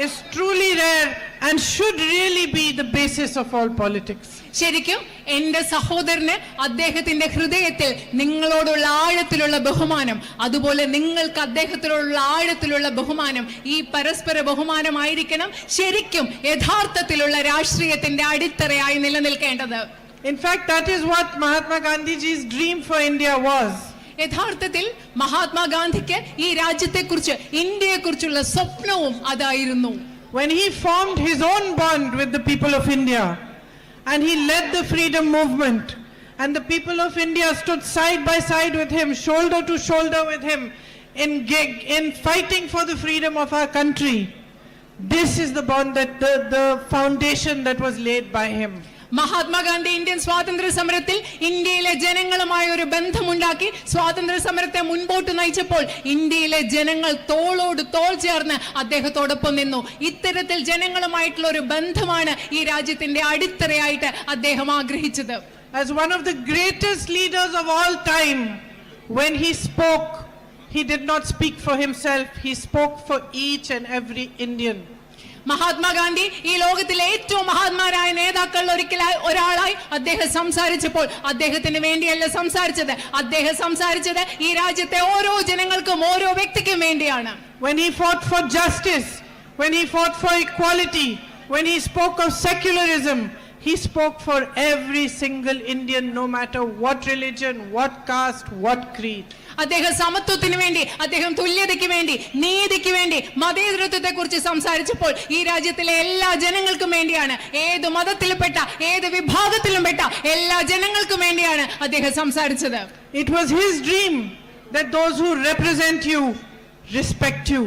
is truly rare and should really be the basis of all politics. ശരിക്കും എന്റെ സഹോദരന് അദ്ദേഹത്തിന്റെ ഹൃദയത്തിൽ നിങ്ങളോടുള്ള ആഴത്തിലുള്ള ബഹുമാനം, അതുപോലെ നിങ്ങൾക്ക് അദ്ദേഹത്തിലുള്ള ആഴത്തിലുള്ള ബഹുമാനം, ഈ പരസ്പര ബഹുമാനമായിരിക്കണം ശരിക്കും യഥാർത്ഥത്തിലുള്ള രാഷ്ട്രീയത്തിന്റെ അടിത്തറയായി നിലനിൽക്കേണ്ടത്. In fact, that is what Mahatma Gandhiji's dream for India was. യഥാർത്ഥത്തിൽ മഹാത്മാഗാന്ധിക്ക് ഈ രാജ്യത്തെക്കുറിച്ച്, ഇന്ത്യയെക്കുറിച്ചുള്ള സ്വപ്നവും അതായിരുന്നു. When he formed his own bond with the people of India and he led the freedom movement and the people of India stood side by side with him, shoulder to shoulder with him in fighting for the freedom of our country. This is the bond, that the foundation that was laid by him. Mahatma Gandhi Indian സ്വാതന്ത്ര്യ സമരത്തിൽ ഇന്ത്യയിലെ ജനങ്ങളുമായി ഒരു ബന്ധമുണ്ടാക്കി സ്വാതന്ത്ര്യ സമരത്തെ മുൻപോട്ട് നയിച്ചപ്പോൾ ഇന്ത്യയിലെ ജനങ്ങൾ തോളോട് തോൾ ചേർന്ന് അദ്ദേഹത്തോടൊപ്പം നിന്നു. ഇത്തരത്തിൽ ജനങ്ങളുമായിട്ടുള്ള ഒരു ബന്ധമാണ് ഈ രാജ്യത്തിന്റെ അടിത്തറയായിട്ട് അദ്ദേഹം ആഗ്രഹിച്ചത്. As one of the greatest leaders of all time, when he spoke, he did not speak for himself, he spoke for each and every Indian. Mahatma Gandhi ഈ ലോകത്തിലെ ഏറ്റവും മഹാന്മാരായ നേതാക്കളിൽ ഒരാളായി അദ്ദേഹം സംസാരിച്ചപ്പോൾ അദ്ദേഹത്തിന് വേണ്ടിയല്ല സംസാരിച്ചത്, അദ്ദേഹം സംസാരിച്ചത് ഈ രാജ്യത്തെ ഓരോ ജനങ്ങൾക്കും ഓരോ വ്യക്തിക്കും വേണ്ടിയാണ്. When he fought for justice, when he fought for equality, when he spoke of secularism, he spoke for every single Indian, no matter what religion, what caste, what creed. അദ്ദേഹം സമത്വത്തിന് വേണ്ടി, അദ്ദേഹം തുല്യതയ്ക്ക് വേണ്ടി, നീതിക്ക് വേണ്ടി, മതേതരത്വത്തെ കുറിച്ച് സംസാരിച്ചപ്പോൾ ഈ രാജ്യത്തിലെ എല്ലാ ജനങ്ങൾക്കും വേണ്ടിയാണ്, ഏത് മതത്തിൽപ്പെട്ട ഏത് വിഭാഗത്തിലും പെട്ട എല്ലാ ജനങ്ങൾക്കും വേണ്ടിയാണ് അദ്ദേഹം സംസാരിച്ചത്. It was his dream that those who represent you respect you.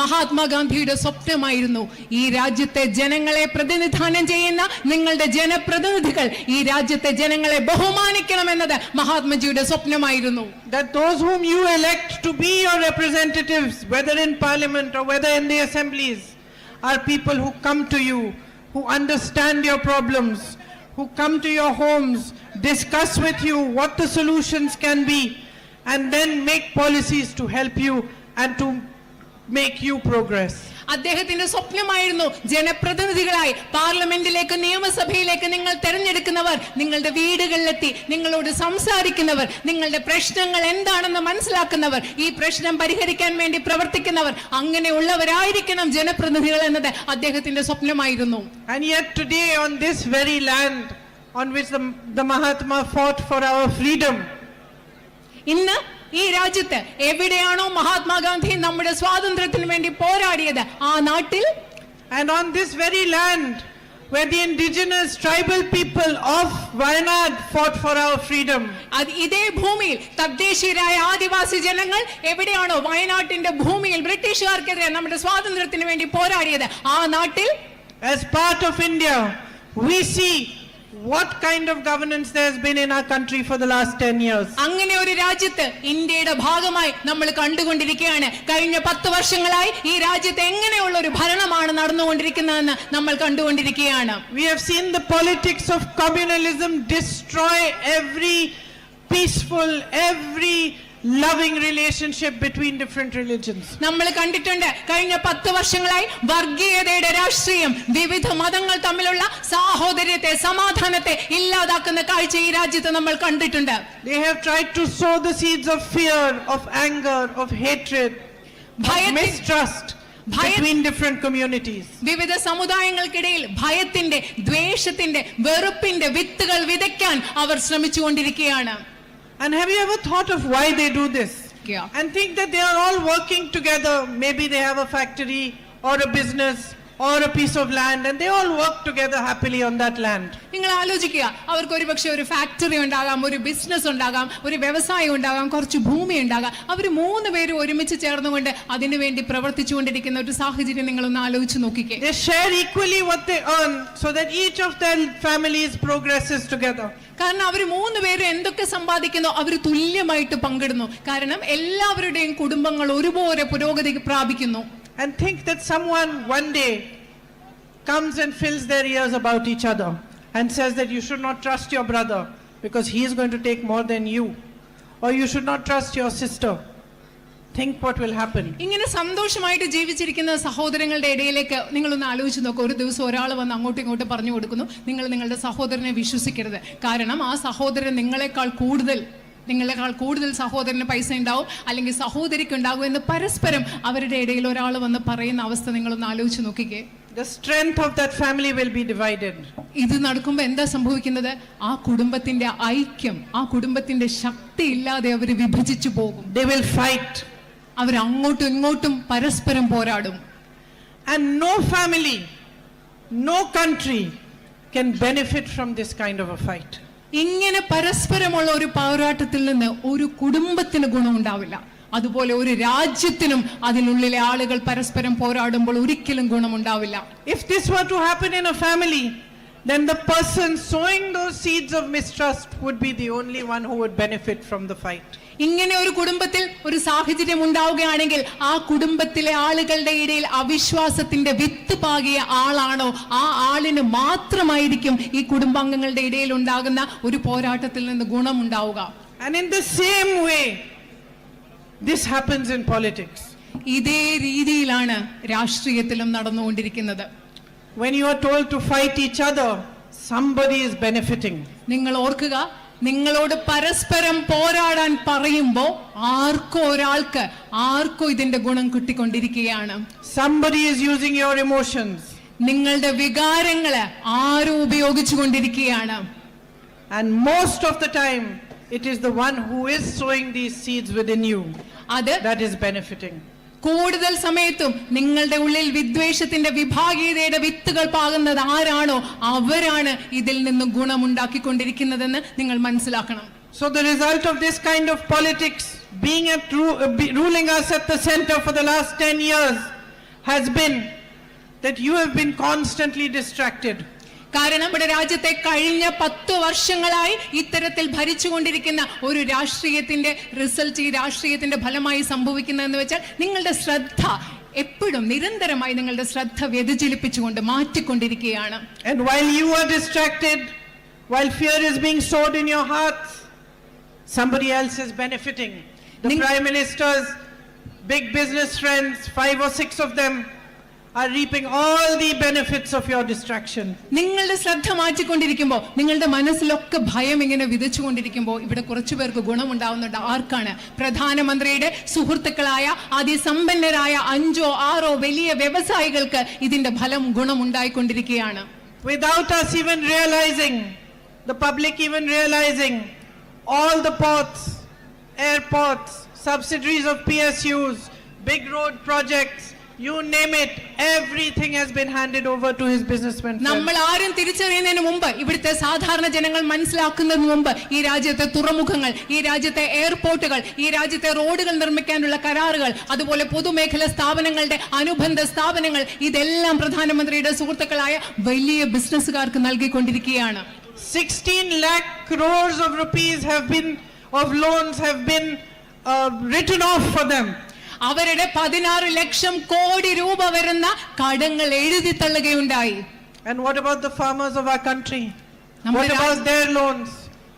മഹാത്മാഗാന്ധിയുടെ സ്വപ്നമായിരുന്നു ഈ രാജ്യത്തെ ജനങ്ങളെ പ്രതിനിധാനം ചെയ്യുന്ന നിങ്ങളുടെ ജനപ്രതിനിധികൾ ഈ രാജ്യത്തെ ജനങ്ങളെ ബഹുമാനിക്കണമെന്നത് മഹാത്മജിയുടെ സ്വപ്നമായിരുന്നു. That those whom you elect to be your representatives, whether in parliament or whether in the assemblies, are people who come to you, who understand your problems, who come to your homes, discuss with you what the solutions can be, and then make policies to help you and to make you progress. അദ്ദേഹത്തിന്റെ സ്വപ്നമായിരുന്നു ജനപ്രതിനിധികളായി പാർലമെന്റിലേക്ക്, നിയമസഭയിലേക്ക് നിങ്ങൾ തെരഞ്ഞെടുക്കുന്നവർ നിങ്ങളുടെ വീടുകളിലെത്തി നിങ്ങളോട് സംസാരിക്കുന്നവർ, നിങ്ങളുടെ പ്രശ്നങ്ങൾ എന്താണെന്ന് മനസ്സിലാക്കുന്നവർ, ഈ പ്രശ്നം പരിഹരിക്കാൻ വേണ്ടി പ്രവർത്തിക്കുന്നവർ, അങ്ങനെയുള്ളവരായിരിക്കണം ജനപ്രതിനിധികൾ എന്നത് അദ്ദേഹത്തിന്റെ സ്വപ്നമായിരുന്നു. And yet today, on this very land on which the Mahatma fought for our freedom, ഇന്ന് ഈ രാജ്യത്ത് എവിടെയാണോ മഹാത്മാഗാന്ധി നമ്മുടെ സ്വാതന്ത്ര്യത്തിന് വേണ്ടി പോരാടിയത് ആ നാട്ടിൽ, and on this very land where the indigenous tribal people of Wayanad fought for our freedom, ഇതേ ഭൂമിയിൽ തദ്ദേശീയരായ ആദിവാസി ജനങ്ങൾ എവിടെയാണോ വയനാട്ടിന്റെ ഭൂമിയിൽ ബ്രിട്ടീഷുകാർക്കെതിരെ നമ്മുടെ സ്വാതന്ത്ര്യത്തിന് വേണ്ടി പോരാടിയത് ആ നാട്ടിൽ, as part of India, we see what kind of governance there has been in our country for the last 10 years. അങ്ങനെ ഒരു രാജ്യത്ത് ഇന്ത്യയുടെ ഭാഗമായി നമ്മൾ കണ്ടുകൊണ്ടിരിക്കുകയാണ്. കഴിഞ്ഞ 10 വർഷങ്ങളായി ഈ രാജ്യത്ത് എങ്ങനെയുള്ള ഒരു ഭരണമാണ് നടന്നുകൊണ്ടിരിക്കുന്നതെന്ന് നമ്മൾ കണ്ടുകൊണ്ടിരിക്കുകയാണ്. We have seen the politics of communalism destroy every peaceful, every loving relationship between different religions. നമ്മൾ കണ്ടിട്ടുണ്ട് കഴിഞ്ഞ 10 വർഷങ്ങളായി വർഗീയതയുടെ രാഷ്ട്രീയം, വിവിധ മതങ്ങൾ തമ്മിലുള്ള സാഹോദര്യത്തെ, സമാധാനത്തെ ഇല്ലാതാക്കുന്ന കാഴ്ച ഈ രാജ്യത്ത് നമ്മൾ കണ്ടിട്ടുണ്ട്. They have tried to sow the seeds of fear, of anger, of hatred, of mistrust between different communities. വിവിധ സമുദായങ്ങൾക്കിടയിൽ ഭയത്തിന്റെ, ദ്വേഷത്തിന്റെ, വെറുപ്പിന്റെ വിത്തുകൾ വിതയ്ക്കാൻ അവർ ശ്രമിച്ചുകൊണ്ടിരിക്കുകയാണ്. And have you ever thought of why they do this? Yeah. And think that they are all working together. Maybe they have a factory or a business or a piece of land, and they all work together happily on that land. നിങ്ങൾ ആലോചിക്കുക, അവർക്ക് ഒരുപക്ഷെ ഒരു factory ഉണ്ടാകാം, ഒരു business ഉണ്ടാകാം, ഒരു വ്യവസായം ഉണ്ടാകാം, കുറച്ച് ഭൂമി ഉണ്ടാകാം. അവർ 3 പേരും ഒരുമിച്ച് ചേർന്നുകൊണ്ട് അതിനുവേണ്ടി പ്രവർത്തിച്ചുകൊണ്ടിരിക്കുന്ന ഒരു സാഹചര്യം നിങ്ങളൊന്ന് ആലോചിച്ച് നോക്കിക്കേ. They share equally what they earn so that each of their families progresses together. കാരണം അവർ 3 പേരും എന്തൊക്കെ സമ്പാദിക്കുന്നു അവർ തുല്യമായിട്ട് പങ്കിടുന്നു. കാരണം എല്ലാവരുടെയും കുടുംബങ്ങൾ ഒരുപോലെ പുരോഗതി പ്രാപിക്കുന്നു. And think that someone one day comes and fills their ears about each other and says that you should not trust your brother because he is going to take more than you, or you should not trust your sister think what will happen. ഇങ്ങനെ സന്തോഷമായിട്ട് ജീവിച്ചിരിക്കുന്ന സഹോദരങ്ങളുടെ ഇടയിലേക്ക് നിങ്ങളൊന്ന് ആലോചിച്ച് നോക്കുക. ഒരു ദിവസം ഒരാൾ വന്ന് അങ്ങോട്ടും ഇങ്ങോട്ടും പറഞ്ഞു കൊടുക്കുന്നു, നിങ്ങൾ നിങ്ങളുടെ സഹോദരനെ വിശ്വസിക്കരുത്, കാരണം ആ സഹോദരൻ നിങ്ങളെക്കാൾ കൂടുതൽ സഹോദരന് പൈസ ഉണ്ടാവും അല്ലെങ്കിൽ സഹോദരിക്ക് ഉണ്ടാകും എന്ന് പരസ്പരം അവരുടെ ഇടയിൽ ഒരാൾ വന്ന് പറയുന്ന അവസ്ഥ നിങ്ങളൊന്ന് ആലോചിച്ച് നോക്കിക്കേ. The strength of that family will be divided. ഇത് നടക്കുമ്പോൾ എന്താ സംഭവിക്കുന്നത്? ആ കുടുംബത്തിന്റെ ഐക്യം, ആ കുടുംബത്തിന്റെ ശക്തി ഇല്ലാതെ അവർ വിഭജിച്ചു പോകും. They will fight. അവർ അങ്ങോട്ടും ഇങ്ങോട്ടും പരസ്പരം പോരാടും. And no family, no country can benefit from this kind of a fight. ഇങ്ങനെ പരസ്പരമുള്ള ഒരു പോരാട്ടത്തിൽ നിന്ന് ഒരു കുടുംബത്തിന് ഗുണമുണ്ടാവില്ല. അതുപോലെ ഒരു രാജ്യത്തിനും അതിനുള്ളിലെ ആളുകൾ പരസ്പരം പോരാടുമ്പോൾ ഒരിക്കലും ഗുണമുണ്ടാവില്ല. If this were to happen in a family, then the person sowing those seeds of mistrust would be the only one who would benefit from the fight. ഇങ്ങനെ ഒരു കുടുംബത്തിൽ ഒരു സാഹചര്യം ഉണ്ടാവുകയാണെങ്കിൽ ആ കുടുംബത്തിലെ ആളുകളുടെ ഇടയിൽ അവിശ്വാസത്തിന്റെ വിത്ത് പാകിയ ആളാണോ ആ ആളിന് മാത്രമായിരിക്കും ഈ കുടുംബാംഗങ്ങളുടെ ഇടയിൽ ഉണ്ടാകുന്ന ഒരു പോരാട്ടത്തിൽ നിന്ന് ഗുണമുണ്ടാവുക. And in the same way, this happens in politics. ഇതേ രീതിയിലാണ് രാഷ്ട്രീയത്തിലും നടന്നുകൊണ്ടിരിക്കുന്നത്. When you are told to fight each other, somebody is benefiting. നിങ്ങൾ ഓർക്കുക, നിങ്ങളോട് പരസ്പരം പോരാടാൻ പറയുമ്പോൾ ആർക്കോ ഇതിന്റെ ഗുണം കിട്ടിക്കൊണ്ടിരിക്കുകയാണ്. Somebody is using your emotions. നിങ്ങളുടെ വികാരങ്ങളെ ആരോ ഉപയോഗിച്ചു കൊണ്ടിരിക്കുകയാണ്. And most of the time, it is the one who is sowing these seeds within you that is benefiting. കൂടുതൽ സമയത്തും നിങ്ങളുടെ ഉള്ളിൽ വിദ്വേഷത്തിന്റെ വിഭാഗീയതയുടെ വിത്തുകൾ പാകുന്നത് ആരാണോ അവരാണ് ഇതിൽ നിന്ന് ഗുണമുണ്ടാക്കിക്കൊണ്ടിരിക്കുന്നതെന്ന് നിങ്ങൾ മനസ്സിലാക്കണം. So the result of this kind of politics ruling us at the center for the last 10 years has been that you have been constantly distracted. കാരണം നമ്മുടെ രാജ്യത്തെ കഴിഞ്ഞ 10 വർഷങ്ങളായി ഇത്തരത്തിൽ ഭരിച്ചുകൊണ്ടിരിക്കുന്ന ഒരു രാഷ്ട്രീയത്തിന്റെ റിസൾട്ട്, ഈ രാഷ്ട്രീയത്തിന്റെ ഫലമായി സംഭവിക്കുന്നതെന്ന് വെച്ചാൽ നിങ്ങളുടെ ശ്രദ്ധ എപ്പോഴും നിരന്തരമായി നിങ്ങളുടെ ശ്രദ്ധ വ്യതിചലിപ്പിച്ചുകൊണ്ട് മാറ്റിക്കൊണ്ടിരിക്കുകയാണ്. And while you are distracted, while fear is being sowed in your hearts, somebody else is benefiting. The Prime Minister's big business friends, 5 or 6 of them, are reaping all the benefits of your distraction. നിങ്ങളുടെ ശ്രദ്ധ മാറ്റിക്കൊണ്ടിരിക്കുമ്പോൾ നിങ്ങളുടെ മനസ്സിലൊക്കെ ഭയം ഇങ്ങനെ വിതച്ചുകൊണ്ടിരിക്കുമ്പോൾ ഇവിടെ കുറച്ചു പേർക്ക് ഗുണമുണ്ടാവുന്നുണ്ട്. ആർക്കാണ്? പ്രധാനമന്ത്രിയുടെ സുഹൃത്തുക്കളായ അതിസമ്പന്നരായ 5 or 6 വലിയ വ്യവസായികൾക്ക് ഇതിന്റെ ഫലം ഗുണമുണ്ടായിക്കൊണ്ടിരിക്കുകയാണ്. Without us even realizing, the public even realizing, all the ports, airports, subsidiaries of PSUs, big road projects, you name it, everything has been handed over to his businessmen. നമ്മൾ ആരും തിരിച്ചറിയുന്നതിന് മുമ്പ്, ഇവിടുത്തെ സാധാരണ ജനങ്ങൾ മനസ്സിലാക്കുന്നതിന് മുമ്പ് ഈ രാജ്യത്തെ തുറമുഖങ്ങൾ, ഈ രാജ്യത്തെ എയർപോർട്ടുകൾ, ഈ രാജ്യത്തെ റോഡുകൾ നിർമ്മിക്കാനുള്ള കരാറുകൾ, അതുപോലെ പൊതുമേഖലാ സ്ഥാപനങ്ങളുടെ അനുബന്ധ സ്ഥാപനങ്ങൾ ഇതെല്ലാം പ്രധാനമന്ത്രിയുടെ സുഹൃത്തുക്കളായ വലിയ ബിസിനസ്സുകാർക്ക് നൽകിക്കൊണ്ടിരിക്കുകയാണ്. 16 lakh crores of rupees of loans have been written off for them. അവരുടെ 16 ലക്ഷം കോടി രൂപ വരുന്ന കടങ്ങൾ എഴുതി തള്ളുകയുണ്ടായി. And what about the farmers of our country? What about their loans?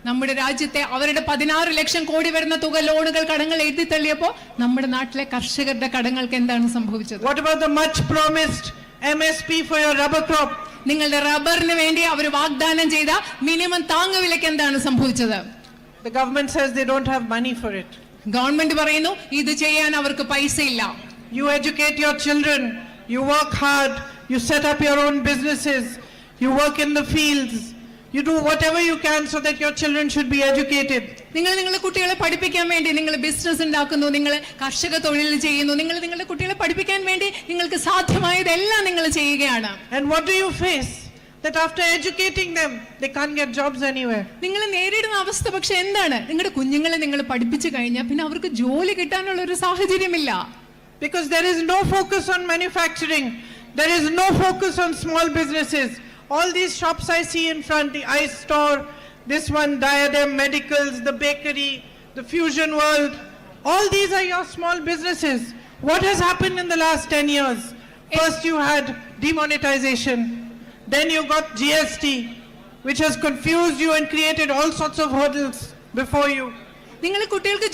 നമ്മുടെ രാജ്യത്തെ അവരുടെ 16 ലക്ഷം കോടി വരുന്ന തുക ലോണുകൾ കടങ്ങൾ എഴുതി തള്ളിയപ്പോൾ നമ്മുടെ നാട്ടിലെ കർഷകരുടെ കടങ്ങൾക്ക് എന്താണ് സംഭവിച്ചത്? What about the much promised MSP for your rubber crop? നിങ്ങളുടെ റബ്ബറിന് വേണ്ടി അവർ വാഗ്ദാനം ചെയ്ത മിനിമം താങ്ങുവിലയ്ക്ക് എന്താണ് സംഭവിച്ചത്? The government says they don't have money for it. Government പറയുന്നു ഇത് ചെയ്യാൻ അവർക്ക് പൈസ ഇല്ല. You educate your children, you work hard, you set up your own businesses, you work in the fields, you do whatever you can so that your children should be educated. നിങ്ങൾ നിങ്ങളുടെ കുട്ടികളെ പഠിപ്പിക്കാൻ വേണ്ടി നിങ്ങൾ ബിസിനസ് ഉണ്ടാക്കുന്നു, നിങ്ങൾ കർഷക തൊഴിൽ ചെയ്യുന്നു, നിങ്ങൾ നിങ്ങളുടെ കുട്ടികളെ പഠിപ്പിക്കാൻ വേണ്ടി നിങ്ങൾക്ക് സാധ്യമായതെല്ലാം നിങ്ങൾ ചെയ്യുകയാണ്. And what do you face? That after educating them, they can't get jobs anywhere. നിങ്ങൾ നേരിടുന്ന അവസ്ഥ പക്ഷെ എന്താണ്? നിങ്ങളുടെ കുഞ്ഞുങ്ങളെ നിങ്ങൾ പഠിപ്പിച്ചു കഴിഞ്ഞാൽ പിന്നെ അവർക്ക് ജോലി കിട്ടാനുള്ള ഒരു സാഹചര്യമില്ല. Because there is no focus on manufacturing, there is no focus on small businesses. All these shops I see in front, the ice store, this one, Diadem Medicals, the bakery, the Fusion World, all these are your small businesses. What has happened in the last 10 years? First you had demonetization, then you got GST, which has confused you and created all sorts of hurdles before you. നിങ്ങൾ കുട്ടികൾക്ക്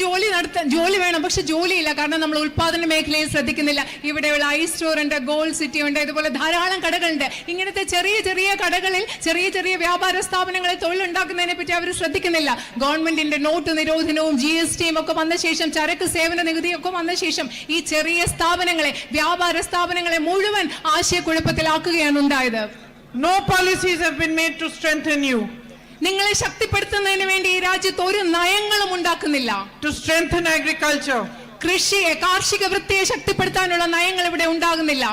ജോലി വേണം, പക്ഷെ ജോലിയില്ല. കാരണം നമ്മൾ ഉൽപാദന മേഖലയിൽ ശ്രദ്ധിക്കുന്നില്ല. ഇവിടെയുള്ള ഐ സ്റ്റോർ ഉണ്ട്, ഗോൾഡ് സിറ്റി ഉണ്ട്, ഇതുപോലെ ധാരാളം കടകളുണ്ട്. ഇങ്ങനത്തെ ചെറിയ ചെറിയ കടകളിൽ ചെറിയ ചെറിയ വ്യാപാര സ്ഥാപനങ്ങളിൽ തൊഴിലുണ്ടാക്കുന്നതിനെ പറ്റി അവർ ശ്രദ്ധിക്കുന്നില്ല. ഗവൺമെന്റിന്റെ നോട്ട് നിരോധനവും GSTയും ഒക്കെ വന്ന ശേഷം, ചരക്ക് സേവന നികുതിയൊക്കെ വന്ന ശേഷം ഈ ചെറിയ സ്ഥാപനങ്ങളെ, വ്യാപാര സ്ഥാപനങ്ങളെ മുഴുവൻ ആശയക്കുഴപ്പത്തിലാക്കുകയാണ് ഉണ്ടായത്. No policies have been made to strengthen you. നിങ്ങളെ ശക്തിപ്പെടുത്തുന്നതിന് വേണ്ടി ഈ രാജ്യത്ത് ഒരു നയങ്ങളും ഉണ്ടാക്കുന്നില്ല. To strengthen agriculture. കൃഷിയെ, കാർഷിക വൃത്തിയെ ശക്തിപ്പെടുത്താനുള്ള നയങ്ങൾ ഇവിടെ ഉണ്ടാകുന്നില്ല.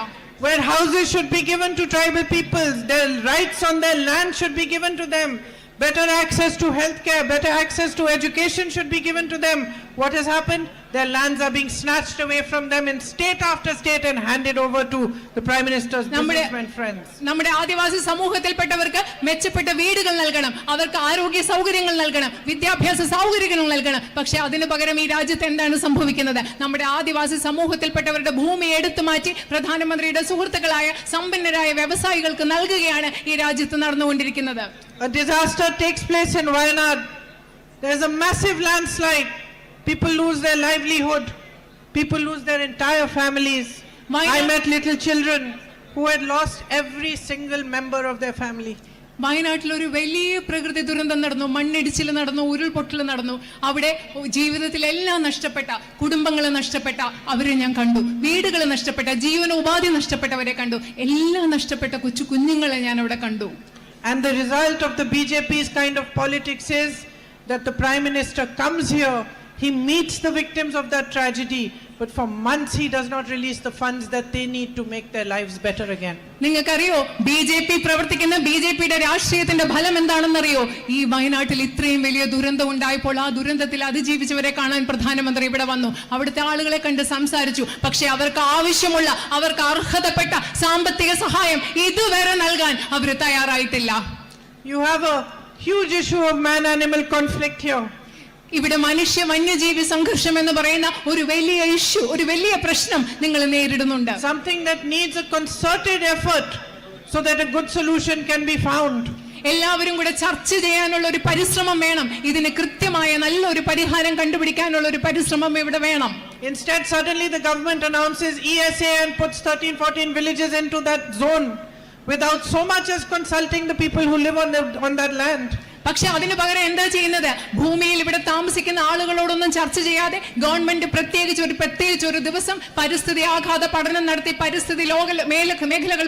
Where houses should be given to tribal peoples, their rights on their land should be given to them. Better access to healthcare, better access to education should be given to them. What has happened? Their lands are being snatched away from them in state after state and handed over to the Prime Minister's businessmen friends. നമ്മുടെ ആദിവാസി സമൂഹത്തിൽപ്പെട്ടവർക്ക് മെച്ചപ്പെട്ട വീടുകൾ നൽകണം, അവർക്ക് ആരോഗ്യ സൗകര്യങ്ങൾ നൽകണം, വിദ്യാഭ്യാസ സൗകര്യങ്ങൾ നൽകണം. പക്ഷെ അതിനു പകരം ഈ രാജ്യത്ത് എന്താണ് സംഭവിക്കുന്നത്? നമ്മുടെ ആദിവാസി സമൂഹത്തിൽപ്പെട്ടവരുടെ ഭൂമി എടുത്തു മാറ്റി പ്രധാനമന്ത്രിയുടെ സുഹൃത്തുക്കളായ സമ്പന്നരായ വ്യവസായികൾക്ക് നൽകുകയാണ് ഈ രാജ്യത്ത് നടന്നുകൊണ്ടിരിക്കുന്നത്. A disaster takes place in Wayanad. There is a massive landslide. People lose their livelihood. People lose their entire families. I met little children who had lost every single member of their family. വയനാട്ടിൽ ഒരു വലിയ പ്രകൃതി ദുരന്തം നടന്നു, മണ്ണിടിച്ചിൽ നടന്നു, ഉരുൾപൊട്ടൽ നടന്നു. അവിടെ ജീവിതത്തിലെല്ലാം നഷ്ടപ്പെട്ട, കുടുംബങ്ങൾ നഷ്ടപ്പെട്ട അവരെ ഞാൻ കണ്ടു, വീടുകൾ നഷ്ടപ്പെട്ട, ജീവനോപാധി നഷ്ടപ്പെട്ടവരെ കണ്ടു, എല്ലാം നഷ്ടപ്പെട്ട കൊച്ചു കുഞ്ഞുങ്ങളെ ഞാൻ അവിടെ കണ്ടു. And the result of the BJP's kind of politics is that the Prime Minister comes here, he meets the victims of that tragedy, but for months he does not release the funds that they need to make their lives better again. നിങ്ങൾക്കറിയോ BJP പ്രവർത്തിക്കുന്ന BJPയുടെ രാഷ്ട്രീയത്തിന്റെ ഫലം എന്താണെന്നറിയോ? ഈ വയനാട്ടിൽ ഇത്രയും വലിയ ദുരന്തം ഉണ്ടായപ്പോൾ ആ ദുരന്തത്തിൽ അതിജീവിച്ചവരെ കാണാൻ പ്രധാനമന്ത്രി ഇവിടെ വന്നു, അവിടുത്തെ ആളുകളെ കണ്ട് സംസാരിച്ചു. പക്ഷെ അവർക്ക് ആവശ്യമുള്ള, അവർക്ക് അർഹതപ്പെട്ട സാമ്പത്തിക സഹായം ഇതുവരെ നൽകാൻ അവർ തയ്യാറായിട്ടില്ല. You have a huge issue of man-animal conflict here. ഇവിടെ മനുഷ്യ വന്യജീവി സംഘർഷം എന്ന് പറയുന്ന ഒരു വലിയ ഇഷ്യൂ, ഒരു വലിയ പ്രശ്നം നിങ്ങൾ നേരിടുന്നുണ്ട്. Something that needs a concerted effort so that a good solution can be found. എല്ലാവരും കൂടെ ചർച്ച ചെയ്യാനുള്ള ഒരു പരിശ്രമം വേണം. ഇതിന് കൃത്യമായ നല്ലൊരു പരിഹാരം കണ്ടുപിടിക്കാനുള്ള ഒരു പരിശ്രമം ഇവിടെ വേണം. Instead, suddenly the government announces ESA and puts 13-14 villages into that zone without so much as consulting the people who live on that land. പക്ഷെ അതിനു പകരം എന്താ ചെയ്യുന്നത്? ഭൂമിയിൽ ഇവിടെ താമസിക്കുന്ന ആളുകളോടൊന്നും ചർച്ച ചെയ്യാതെ ഗവൺമെന്റ് പ്രത്യേകിച്ച് ഒരു ദിവസം പരിസ്ഥിതി ആഘാത പഠനം നടത്തി പരിസ്ഥിതി മേഖലകൾ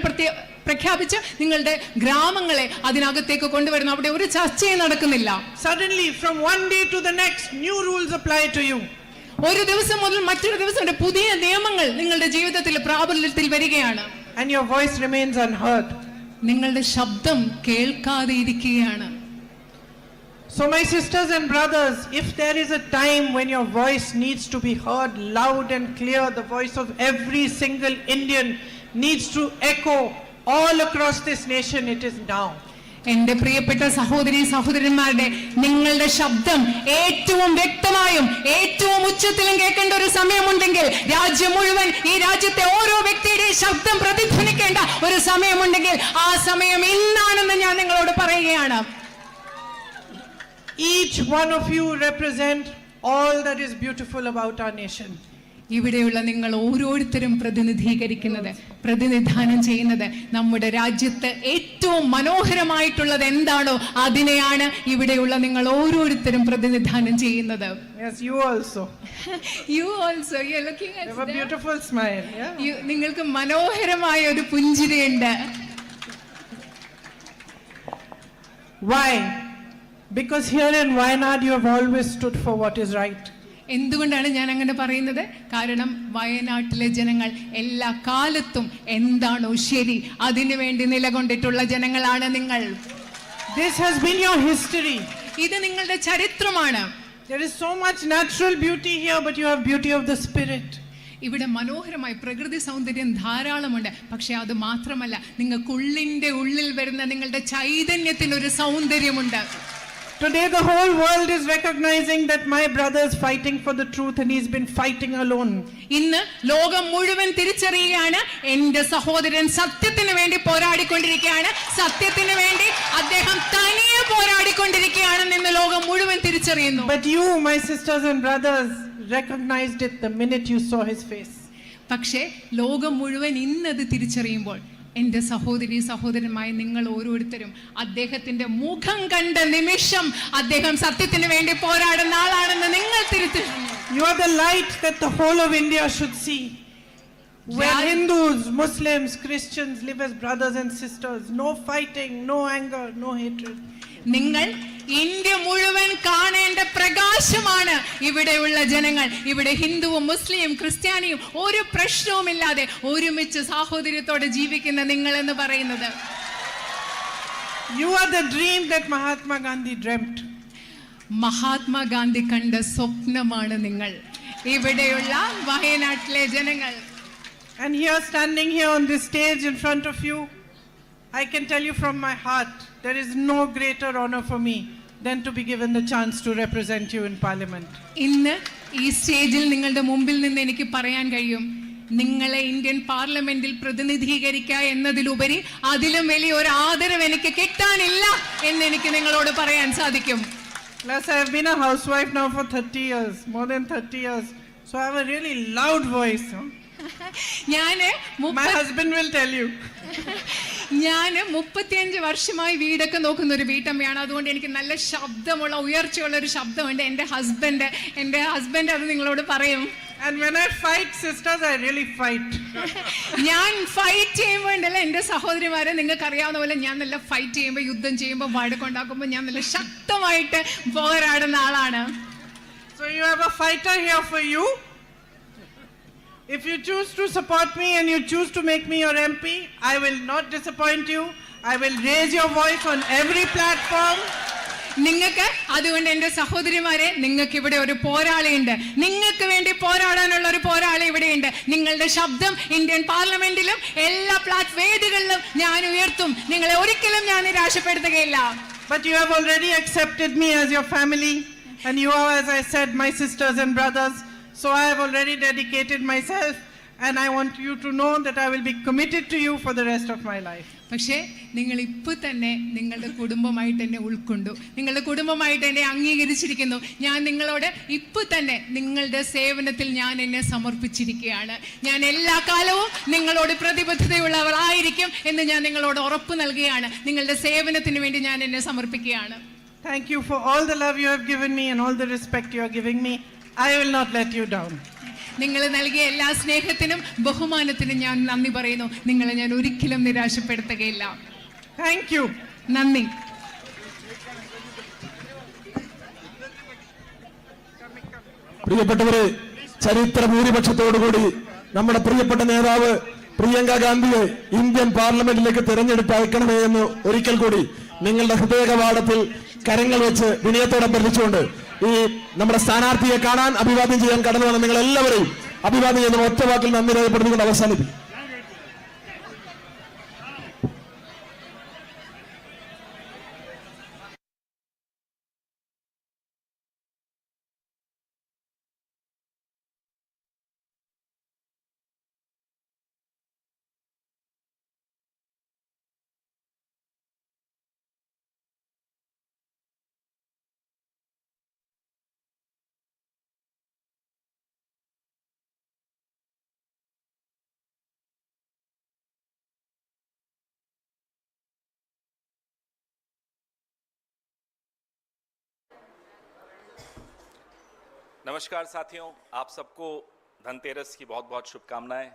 പ്രഖ്യാപിച്ച് നിങ്ങളുടെ ഗ്രാമങ്ങളെ അതിനകത്തേക്ക് കൊണ്ടുവരുന്നു. അവിടെ ഒരു ചർച്ചയും നടക്കുന്നില്ല. Suddenly from one day to the next new rules apply to you. ഒരു ദിവസം മുതൽ മറ്റൊരു ദിവസം വരെ പുതിയ നിയമങ്ങൾ നിങ്ങളുടെ ജീവിതത്തിൽ പ്രാബല്യത്തിൽ വരികയാണ്. And your voice remains unheard. നിങ്ങളുടെ ശബ്ദം കേൾക്കാതെ ഇരിക്കുകയാണ്. So my sisters and brothers, if there is a time when your voice needs to be heard loud and clear, the voice of every single Indian needs to echo all across this nation, it is now. എന്റെ പ്രിയപ്പെട്ട സഹോദരന്മാരുടെ നിങ്ങളുടെ ശബ്ദം ഏറ്റവും വ്യക്തമായും ഏറ്റവും ഉച്ചത്തിലും കേൾക്കേണ്ട ഒരു സമയമുണ്ടെങ്കിൽ, രാജ്യം മുഴുവൻ, ഈ രാജ്യത്തെ ഓരോ വ്യക്തിയുടെയും ശബ്ദം പ്രതിധ്വനിക്കേണ്ട ഒരു സമയമുണ്ടെങ്കിൽ ആ സമയം ഇന്നാണെന്ന് ഞാൻ നിങ്ങളോട് പറയുകയാണ്. Each one of you represent all that is beautiful about our nation. ഇവിടെയുള്ള നിങ്ങൾ ഓരോരുത്തരും പ്രതിനിധാനം ചെയ്യുന്നത് നമ്മുടെ രാജ്യത്ത് ഏറ്റവും മനോഹരമായിട്ടുള്ളത് എന്താണോ അതിനെയാണ് ഇവിടെയുള്ള നിങ്ങൾ ഓരോരുത്തരും പ്രതിനിധാനം ചെയ്യുന്നത്. Yes, you also. You're looking at you have a beautiful smile. Yeah. നിങ്ങൾക്ക് മനോഹരമായ ഒരു പുഞ്ചിരിയുണ്ട്. Why? Because here in Wayanad you have always stood for what is right. എന്തുകൊണ്ടാണ് ഞാൻ അങ്ങനെ പറയുന്നത്? കാരണം വയനാട്ടിലെ ജനങ്ങൾ എല്ലാ കാലത്തും എന്താണോ ശരി അതിനുവേണ്ടി നിലകൊണ്ടിട്ടുള്ള ജനങ്ങളാണ് നിങ്ങൾ. This has been your history. ഇത് നിങ്ങളുടെ ചരിത്രമാണ്. There is so much natural beauty here, but you have beauty of the spirit. ഇവിടെ മനോഹരമായ പ്രകൃതി സൗന്ദര്യം ധാരാളമുണ്ട്. പക്ഷെ അത് മാത്രമല്ല, നിങ്ങൾക്കുള്ളിന്റെ ഉള്ളിൽ വരുന്ന നിങ്ങളുടെ ചൈതന്യത്തിനൊരു സൗന്ദര്യമുണ്ട്. Today the whole world is recognizing that my brother is fighting for the truth and he's been fighting alone. ഇന്ന് ലോകം മുഴുവൻ തിരിച്ചറിയുകയാണ് എന്റെ സഹോദരൻ സത്യത്തിന് വേണ്ടി പോരാടിക്കൊണ്ടിരിക്കുകയാണ്, സത്യത്തിന് വേണ്ടി അദ്ദേഹം തനിയെ പോരാടിക്കൊണ്ടിരിക്കുകയാണെന്ന് ഇന്ന് ലോകം മുഴുവൻ തിരിച്ചറിയുന്നു. But you, my sisters and brothers, recognized it the minute you saw his face. പക്ഷേ ലോകം മുഴുവൻ ഇന്നത് തിരിച്ചറിയുമ്പോൾ എന്റെ സഹോദരി സഹോദരന്മായ നിങ്ങൾ ഓരോരുത്തരും അദ്ദേഹത്തിന്റെ മുഖം കണ്ട നിമിഷം അദ്ദേഹം സത്യത്തിന് വേണ്ടി പോരാടുന്ന ആളാണെന്ന് നിങ്ങൾ തിരിച്ചറിഞ്ഞു. You are the light that the whole of India should see. Where Hindus, Muslims, Christians live as brothers and sisters. No fighting, no anger, no hatred. നിങ്ങൾ ഇന്ത്യ മുഴുവൻ കാണേണ്ട പ്രകാശമാണ് ഇവിടെയുള്ള ജനങ്ങൾ. ഇവിടെ ഹിന്ദുവും മുസ്ലിം ക്രിസ്ത്യാനിയും ഒരു പ്രശ്നവുമില്ലാതെ ഒരുമിച്ച് സാഹോദര്യത്തോടെ ജീവിക്കുന്ന നിങ്ങൾ എന്ന് പറയുന്നത്. You are the dream that Mahatma Gandhi dreamt. Mahatma Gandhi കണ്ട സ്വപ്നമാണ് നിങ്ങൾ, ഇവിടെയുള്ള വയനാട്ടിലെ ജനങ്ങൾ. And here, standing here on this stage in front of you, I can tell you from my heart, there is no greater honor for me than to be given the chance to represent you in Parliament. ഇന്ന് ഈ സ്റ്റേജിൽ നിങ്ങളുടെ മുമ്പിൽ നിന്ന് എനിക്ക് പറയാൻ കഴിയും, നിങ്ങളെ ഇന്ത്യൻ പാർലമെന്റിൽ പ്രതിനിധീകരിക്കുക എന്നതിലുപരി അതിലും വലിയ ഒരു ആദരവ് എനിക്ക് കിട്ടാനില്ല എന്ന് എനിക്ക് നിങ്ങളോട് പറയാൻ സാധിക്കും. Plus, I have been a housewife now for 30 years, more than 30 years. So I have a really loud voice. My husband will tell you. ഞാൻ 35 വർഷമായി വീടൊക്കെ നോക്കുന്ന ഒരു വീട്ടമ്മയാണ്. അതുകൊണ്ട് എനിക്ക് നല്ല ശബ്ദമുള്ള ഉയർച്ചയുള്ള ഒരു ശബ്ദമുണ്ട്. എൻ്റെ ഹസ്ബൻഡ് അത് നിങ്ങളോട് പറയും. And when I fight, sisters, I really fight. ഞാൻ ഫൈറ്റ് ചെയ്യുമ്പോൾ ഉണ്ടല്ലോ എൻ്റെ സഹോദരിമാരെ, നിങ്ങൾക്ക് അറിയാവുന്ന പോലെ ഞാൻ നല്ല ഫൈറ്റ് ചെയ്യുമ്പോൾ, യുദ്ധം ചെയ്യുമ്പോൾ, വഴക്കുണ്ടാക്കുമ്പോൾ ഞാൻ നല്ല ശക്തമായിട്ട് പോരാടുന്ന ആളാണ്. So you have a fighter here for you. If you choose to support me and you choose to make me your MP, I will not disappoint you. I will raise your voice on every platform. നിങ്ങൾക്ക് അതുകൊണ്ട് എൻ്റെ സഹോദരിമാരെ, നിങ്ങൾക്ക് ഇവിടെ ഒരു പോരാളിയുണ്ട്. നിങ്ങൾക്ക് വേണ്ടി പോരാടാനുള്ള ഒരു പോരാളി ഇവിടെയുണ്ട്. നിങ്ങളുടെ ശബ്ദം ഇന്ത്യൻ പാർലമെന്റിലും എല്ലാ വേദികളിലും ഞാൻ ഉയർത്തും. നിങ്ങളെ ഒരിക്കലും ഞാൻ നിരാശപ്പെടുത്തുകയില്ല. But you have already accepted me as your family, and you are, as I said, my sisters and brothers. So I have already dedicated myself, and I want you to know that I will be committed to you for the rest of my life. പക്ഷേ നിങ്ങൾ ഇപ്പോൾ തന്നെ നിങ്ങളുടെ കുടുംബമായിട്ട് എന്നെ ഉൾക്കൊണ്ടു, നിങ്ങളുടെ കുടുംബമായിട്ട് എന്നെ അംഗീകരിച്ചിരിക്കുന്നു. ഞാൻ നിങ്ങളോട് ഇപ്പോൾ തന്നെ നിങ്ങളുടെ സേവനത്തിൽ ഞാൻ എന്നെ സമർപ്പിച്ചിരിക്കുകയാണ്. ഞാൻ എല്ലാ കാലവും നിങ്ങളോട് പ്രതിബദ്ധതയുള്ളവളായിരിക്കും എന്ന് ഞാൻ നിങ്ങളോട് ഉറപ്പ് നൽകുകയാണ്. നിങ്ങളുടെ സേവനത്തിന് വേണ്ടി ഞാൻ എന്നെ സമർപ്പിക്കുകയാണ്. Thank you for all the love you have given me and all the respect you are giving me. I will not let you down. നിങ്ങൾ നൽകിയ എല്ലാ സ്നേഹത്തിനും ബഹുമാനത്തിനും ഞാൻ നന്ദി പറയുന്നു. നിങ്ങളെ ഞാൻ ഒരിക്കലും നിരാശപ്പെടുത്തുകയില്ല. Thank you. നന്ദി. പ്രിയപ്പെട്ടവരെ, ചരിത്ര ഭൂരിപക്ഷത്തോടുകൂടി നമ്മുടെ പ്രിയപ്പെട്ട നേതാവ് പ്രിയങ്ക ഗാന്ധിയെ ഇന്ത്യൻ പാർലമെന്റിലേക്ക് തെരഞ്ഞെടുത്ത് അയക്കണമേ എന്ന് ഒരിക്കൽ കൂടി നിങ്ങളുടെ ഹൃദയകവാടത്തിൽ കരങ്ങൾ വെച്ച് വിനയത്തോടെ അഭ്യർത്ഥിച്ചുകൊണ്ട് ഈ നമ്മുടെ സ്ഥാനാർത്ഥിയെ കാണാൻ അഭിവാദ്യം ചെയ്യാൻ കടന്നു വന്ന നിങ്ങൾ എല്ലാവരെയും അഭിവാദ്യം ചെയ്യുന്ന ഒറ്റ വാക്കിൽ നന്ദി രേഖപ്പെടുത്തിക്കൊണ്ട് അവസാനിപ്പിക്കും. नमस्कार साथियों, आप सबको धनतेरस की बहुत बहुत शुभकामनाएं।